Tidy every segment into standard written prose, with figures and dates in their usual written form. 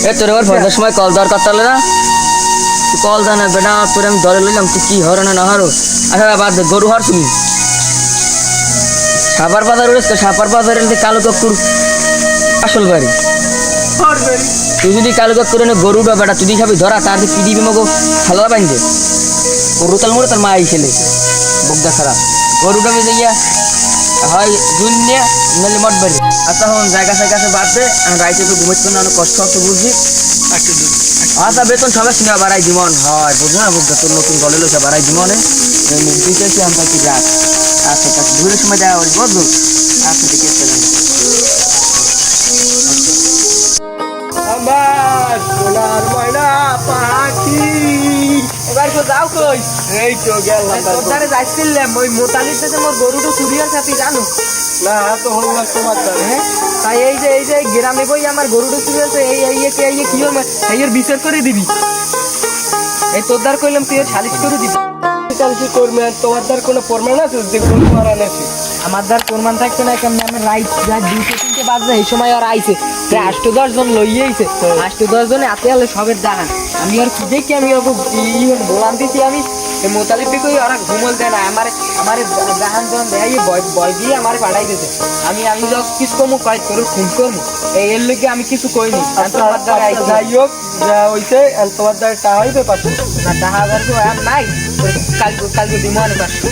এ তোর আবার ফোনের সময় কল দরকার তাহলে না তুই কল জানা বেটা তোর আমি ধরে লইলাম তুই কি হর না হারো আচ্ছা বাদ দে গরু হার তুমি সাপার বাজার উড়েছ সাপার বাজারের কালো কাকুর আসল বাড়ি তুই যদি কালো কাকুর গরুটা বেটা তুই খাবি ধরা তার কি দিবি মগো খালা বাইন্দে গরু তাল মোড়ে তার মা আইছিলে বগদা খারাপ গরুটা বেজে গিয়া হয় দুনিয়া নাহলে মঠ বাড়ি আচ্ছা হন জায়গা জায়গাতে বাদ দে রাইতে তো ঘুমাইতে না অনেক কষ্ট হচ্ছে বুঝছি আচ্ছা বেতন সবাই শুনে বাড়াই জীবন হয় বুঝবো না বুঝতে তোর নতুন দলে লোকে বাড়াই জীবনে মুক্তি চাইছি আমরা কি রাত আচ্ছা আচ্ছা ঘুরের সময় দেওয়া বলি বুঝলো আচ্ছা ঠিক আছে আমার সোনার ময়না পাখি এবার তো যাও কই এই তো গেলাম তোরে যাইছিলাম ওই মোতালির সাথে মোর গরুটা চুরিয়ার সাথে জানো না তো হল না তোমার হ্যাঁ তাই এই যে গ্রামে বই আমার গরুটা চুরিয়াছে এই কি হবে এর বিচার করে দিবি এই তোরদার কইলাম তুই সালিশ করে দিবি কি করবে তোমার দ্বার কোনো প্রমাণ আছে যে গরু মারা নেছে আমার দ্বার প্রমাণ থাকতো না কেমন আমি রাইট রাত 2-3 বাজে এই সময় আর আইছে প্রায় 8-10 জন লইয়ে আইছে 8-10 জনে হাতে আলে সবের দাঁড়ান আমি আর কি দেখি আমি ওকে বলান দিছি আমি মোতালিব কই ওরা ঘুমল দেয় না আমার জাহান জন দেয় বয় দিয়ে আমার পাঠাই দিতে আমি যখন কিছু কমু কয় করে খুন করবো এর লগে আমি কিছু কইনি তোমার দ্বারা আইছি যাই হোক যা হইছে তোমার দ্বার টাকা হইবে পাচ্ছ না টাকা হাজার তো আর নাই কালকে দিমো আনে পাচ্ছি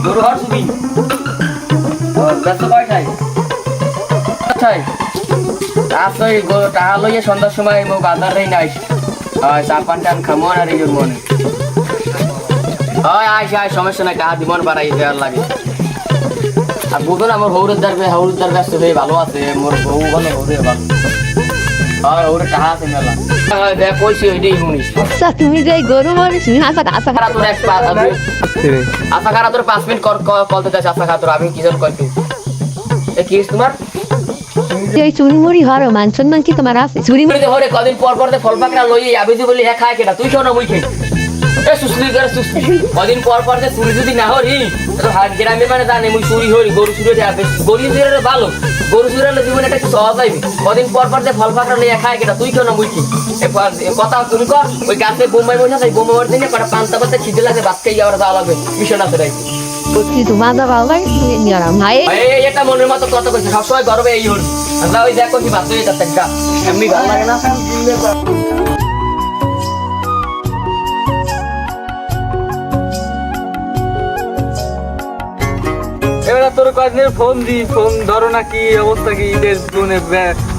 গরু হার সুবি টাকা লইয়ে সন্ধ্যার সময় বাজার রে নাইস চা পান টান খামো আর এই মনে আইস সমস্যা নাই টাকা দিমন বাড়াই দেওয়ার লাগে আর বুঝো না আমার হৌরুদ্দার ব্যস্ত হয়ে ভালো আছে মোর বউ ভালো হৌরে ভালো ওরে টাকা আছে মেলা দেখ কইছি ওইটাই শুনিস আচ্ছা তুমি যে গরু মারিস আশা খারা তোর আশা খারা তোর 5 মিনিট কল দিতে আশা খারা তোর আমি কি জন কই এ কি তোমার এই চুরি মুড়ি হর মানছন না কি তোমার আছে চুরি মুড়ি হরে কদিন পর ফল পাকড়া লইয়ে আবি দি বলি খায় কেডা তুই কেন মুই খাই এ সুসলি করে সুসলি কদিন পর যে চুরি যদি না হরি তো হাত গ্রামে মানে জানে মুই চুরি হরি গরু চুরি যাবে গরু চুরি ভালো গরু চুরি জীবনে একটা সহজ হইবে কদিন পর যে ফল পাকড়া লইয়ে খায় কেডা তুই কেন মুই খাই এ কথা তুমি কর ওই গাছে বোমাই বসা তাই বোমা মারতে না পাটা পান্তা পাতা খিদে লাগে ভাত খাই যাওয়ার যাওয়া লাগবে মিশন আছে রাইতে বুঝছি তোমার দা ভালো লাগে নিয়ারা ভাই এটা মনের মতো কথা কইছে সবসময় গর্বে এই হল আমরা ওই দেখো কি বাদ হয়ে যাচ্ছে গা এমনি ভালো লাগে না এবার তোর কয়েকদিনের ফোন ধরো না কি অবস্থা কি ঈদের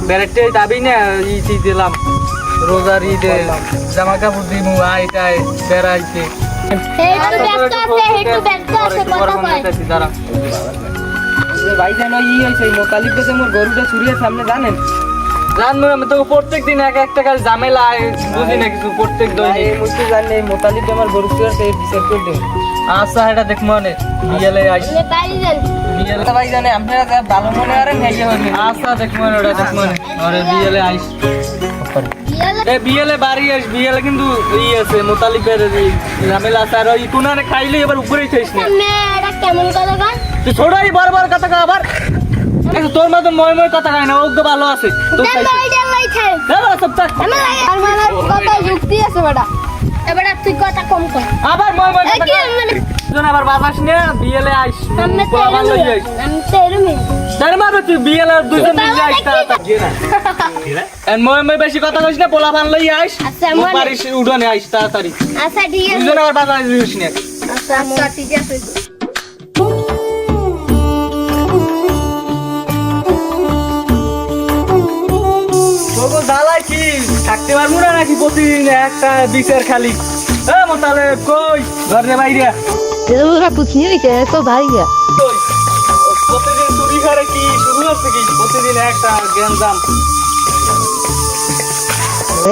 বেড়াতে যাবি না ঈদ দিলাম রোজার ঈদে জামা কাপড় দিমু আইটাই বেড়াইছে ভাই জানো হয়েছে মোতালিব দেশে মোর গরুটা চুরিয়ে সামনে জানেন জানবো আমি তো প্রত্যেক দিন একটা কাজ ঝামেলা বুঝি না কিছু প্রত্যেক দিন মুঝে জানি মোতালিব আমার গরু চুরিয়ে বিচার করে দেব আচ্ছা এটা দেখ মনে বিয়েলে আইসি বিয়েলে ভাই জানে আপনারা ভালো মনে করেন হেগে হইনি আচ্ছা দেখ মনে ওটা দেখ মনে আরে বিয়েলে আইসি এ বিয়েলে বাড়ি আস বিয়েলে কিন্তু আছে মোতালিবের ঝামেলা আছে আর ওই কোনারে খাইলে এবার উপরেই খাইস না কেমন কথা কয় তুই ছোড়াই বারবার কথা কয় আবার তোর মতন ময় কথা কয় না ওকে ভালো আছে তো কথা যুক্তি আছে বেটা এবার তুই কথা কম কর আবার ময় কথা জন আবার বাবাস নে বিয়েলে আইস বাবা লই আইস আমি তো এরমি তার মানে তুই বিয়েলে দুজন মিলে আইস তাড়াতাড়ি এন্ড ময় বেশি কথা কইস না পোলা বান লই আইস আচ্ছা পারিস উড়নে আইস তাড়াতাড়ি আচ্ছা ঠিক আছে দুজন আবার বাবা আইস নে আচ্ছা ঠিক আছে তোকে জ্বালাই কি থাকতে পারবো না নাকি প্রতিদিন একটা বিচার খালি মোতালে কই ঘরে বাইরে ওরা পুছনি রেখে তো ভাই প্রতিদিন চুরি করে কি শুরু হচ্ছে কি প্রতিদিন একটা গেঞ্জাম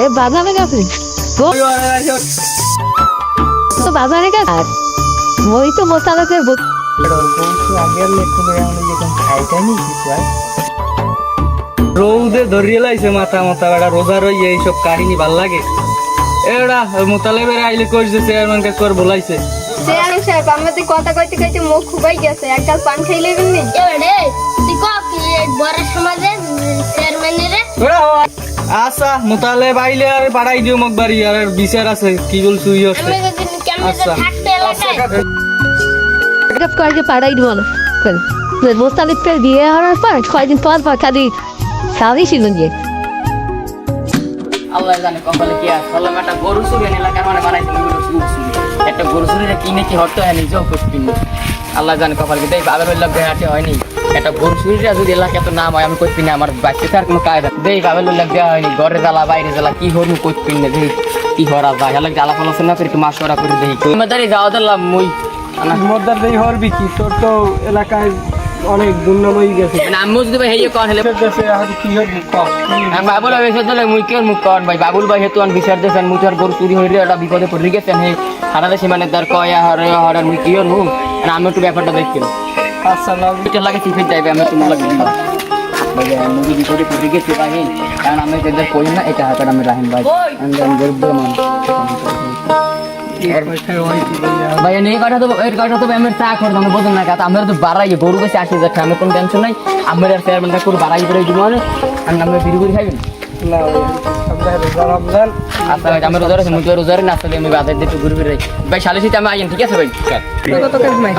এ বাজারে গেছে তো বাজারে গেছে ওই তো মোতালাতে রৌদে ধরিয়ে লাইছে মাথা বেড়া রোজা রই এইসব কাহিনী ভাল লাগে এরা মোতালেবের আইলে কইছে চেয়ারম্যান কে কর বলাইছে চেয়ারম্যান সাহেব আমাদের কথা কইতে কইতে মুখ খুবাই গেছে এক কাপ পান খাই লইবেন নি এবারে তুই কক বড় সমাজে চেয়ারম্যানের আচ্ছা মোতালেব আইলে আর বাড়াই দিও মোক বাড়ি আর বিচার আছে কি বলছ তুই আমি যদি কেমনে আচ্ছা। থাকতে এলাকায় গপ করে পাড়াই দিব না মোস্তালিফকে বিয়ে হওয়ার পর কয়দিন পর পর খালি সারি ছিল গিয়ে আল্লাহ জানে কপালে কি আছে হলো একটা গরু চুরি এলাকার মানে বানাইছে গরু চুরি একটা গরু চুরিটা কিনে কি হতো হ্যাঁ নিজেও করতেন আল্লাহ জানে কপালে দেই বাবার লোক দেহাতে হয়নি একটা গরু চুরিটা যদি এলাকা এত নাম হয় আমি করতেন না আমার বাচ্চা তার কোনো কায়দা দেই বাবার লোক দেওয়া হয়নি ঘরে জ্বালা বাইরে জ্বালা কি হরমু করতেন না দেই কি হরা যায় হলে জ্বালা আলোচনা করে একটু মাসরা করে দেই তোমাদের যাওয়া দিলাম মুই মদ্দার দেই হরবি কি তোর তো এলাকায় অনেক দুর্নাম হয়ে গেছে মানে আম্মু যদি ভাই হেয়ে কন হলে দেশে আর কি হরবি কম আমি বাবুল ভাই এসে দিলে মুই কেউ মুখ কন ভাই বাবুল ভাই হেতু আন বিচার দেন মুই তোর গরু চুরি হইলে একটা বিপদে পড়ে গেছেন হে সারা দেশে মানে তার কয়া হরে হরে মুই কি হরমু আমি একটু ব্যাপারটা দেখছিল আচ্ছা লাভ এটা লাগে ঠিক হয়ে যাবে আমি তোমার লাগে দিব ভাই আমি যদি বিপদে পড়ে গেছি ভাই কারণ আমি যেটা কই না এটা হাতে আমি রাহিম ভাই আমি গরিব মানুষ ভাই এই কথা তো এর কথা তো আমি চা করতাম না বুঝুন না কথা আমরা তো বাড়াই গরু বেশি 80,000 আমি কোনো টেনশন নাই আমরা চেয়ারম্যানটা করে বাড়াই করে দিব মানে আর আমরা ফিরি করে খাইবেন না আমরা রমজান আচ্ছা ভাই আমরা রোজার আছে মুই তো রোজার না আসলে আমি বাজার দিয়ে ঘুরে ফিরে ভাই শালিশিতে আমি আইন ঠিক আছে ভাই কত কাজ নাই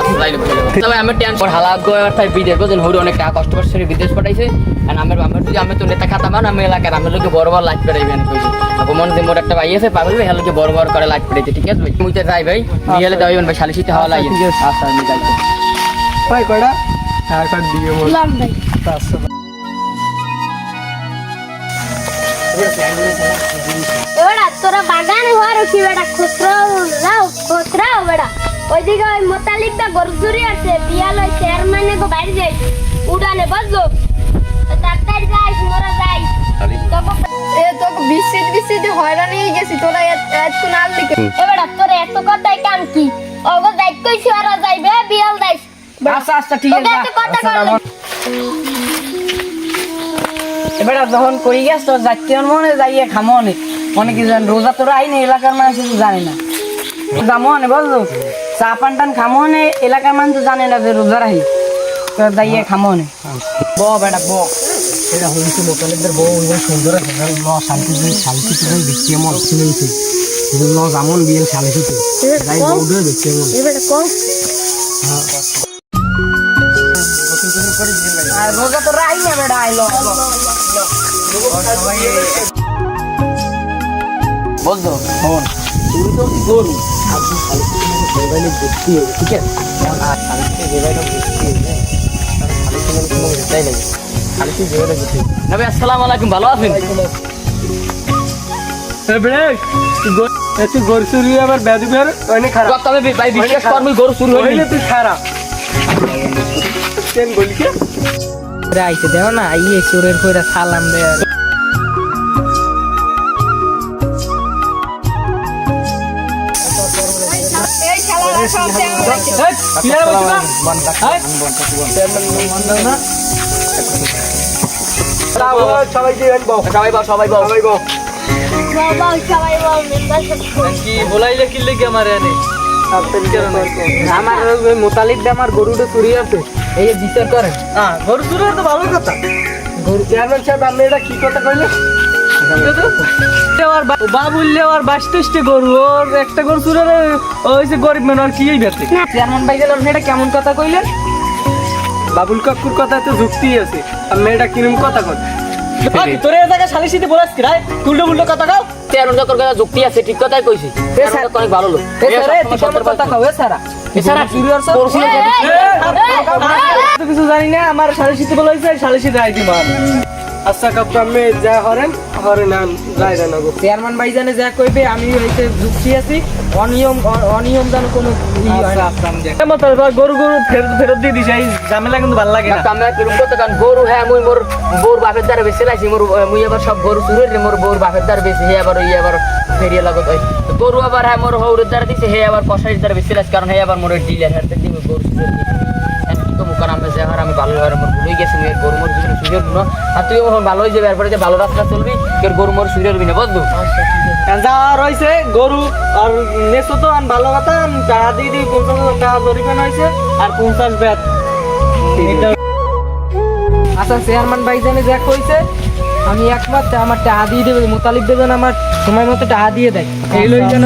তবে আমি টেনশন হালাত গোয়ার তাই বিদেশ বুঝুন হরি অনেক টাকা কষ্ট করছে বিদেশ পাঠাইছে আর আমরা যদি আমি তো নেতা খাতাম না আমি এলাকার আমার লোকে বড় বড় লাইট পেরাইবেন কইছি আপু মনে যে মোর একটা ভাই আছে পাগল ভাই হেলকে বড় বড় করে লাইট পেরাইছে ঠিক আছে ভাই মুই তো যাই ভাই নিয়ে এলে দাইবেন ভাই শালিশিতে হাওয়া লাগে আচ্ছা আমি যাইছি ভাই কয়টা হ্যাঁ কাট দিও মোর লাম ভাই আচ্ছা এবারে তোরা বাগানে হওয়ার কি বেটা খুচরাও বেটা ওইদিকে ওই মোতালিকটা গরু চুরি আছে বিয়াল ওই চেয়ারম্যানে গো বাইরে যাই উড়ানে বসলো ডাক্তার যাই মোরা যাই তোকে বিসিট হয়রানি হয়ে গেছি তোরা এত নাল দিকে এবারে তোরা এত কথাই কাম কি ওগো যাই কইছি ওরা যাইবে বিয়াল যাইস আচ্ছা আচ্ছা ঠিক আছে এত কথা কইলে এবারে যখন কই গেছ তো যাইতে মনে যাইয়ে খামো অনেক অনেক কিছু রোজা তোরা আইনে এলাকার মানুষ কিছু জানে না যামো অনে বুঝলো চা পান টান খামো অনে এলাকার মানুষ তো জানে না যে রোজা রাহি তো যাইয়ে খামো অনে ব বেটা ব এটা হইছে মোতালেবদের বউ ওই সুন্দর আছে ন শান্তি শান্তি করে দেখতে মন শুনেছে ন জামন বিয়ের শালিতে যাই বউ দে দেখতে মন এবারে কোন আর রোজা তো রাই না বেটা আইলো বুঝলো ফোন তুই তো গরু আর তুই শালিতে দেখতে ঠিক আছে আর শালিতে যেভাবে দেখতে তাই লাগে শালিতে যেভাবে দেখতে নবী আসসালামু আলাইকুম ভালো আছেন তুই গরু চুরি আবার বেদুবের অনেক খারাপ তবে ভাই বিশ্বাস কর মুই গরু চুরি হইনি তুই খারাপ কেন বলি কে রাইতে দেও না ইয়ে চোরের কইরা সালাম দে এই শালারা সব সবাই দিবেন বউ সবাই বল সবাই বল সবাই বউ সবাই মেম্বার কি বলাইলে কি লেগে আমার এনে আমার মোতালিক দে আমার গরুটা চুরি আছে এই যে বিচার করেন হ্যাঁ গরু চুরি তো ভালো কথা গরু চেয়ারম্যান সাহেব আপনি এটা কি কথা কইলে বাবুল্লে আর 22টা গরু ওর একটা গরু চুরি ওই যে গরিব মানুষ আর কি বেঁচে চেয়ারম্যান ভাই গেল এটা কেমন কথা কইলেন বাবুল কাকুর কথা তো যুক্তি আছে আর মেয়েটা কিরম কথা কয় তোর এই জায়গায় শালিশিতে বলাস কি রে উল্টো উল্টো কথা কও তেরো টাকার কথা যুক্তি আছে ঠিক কথাই কইছি অনেক ভালো লোক কথা কও সারা এছাড়া চুরি আর তো কিছু জানি না আমার শালিশিতে বলা হয়েছে শালিশিতে আই দিবা আচ্ছা কাকু আমি যা হরেন নাম যাই না গো চেয়ারম্যান ভাই জানে যা কইবে আমি হইতে যুক্তি আছি অনিয়ম জানো কোনো গরু ফেরত দিয়ে দিছে এই ঝামেলা কিন্তু ভালো লাগে না আমরা কিরম করতে কারণ গরু হ্যাঁ মুই মোর বোর বাপের দ্বারা বেশি লাইছি মুই এবার সব গরু চুরি হইলে মোর বোর বাপের দ্বারা বেশি হে আবার ফেরিয়ে লাগত গরু আবার হ্যাঁ মোর হৌরের দ্বারা দিছে হে আবার কষাইয়ের দ্বারা বেশি লাইছে কারণ হে আবার মোর ডিলার হাতে দিবে গরু চুরি কর আমরা যে আর আমি ভালো আর মোর ভুলে গেছি এর গরু মোর জীবনে সুযোগ না আর তুই এখন ভালো হয়ে যাবে এরপরে যে ভালো রাস্তা চলবি তোর গরু মোর সুযোগ হবি না বুঝলো যা রয়েছে গরু আর নেছো তো আন ভালো কথা আন টাকা দিয়ে দিই 50,000 টাকা জরিমানা হয়েছে আর 50 ব্যাট আচ্ছা চেয়ারম্যান ভাই জানে যা কইছে আমি একমাত্র আমার টাকা দিয়ে দেবে মোতালিব দেবেন আমার সময় মতো টাকা দিয়ে দেয় এই লই কেন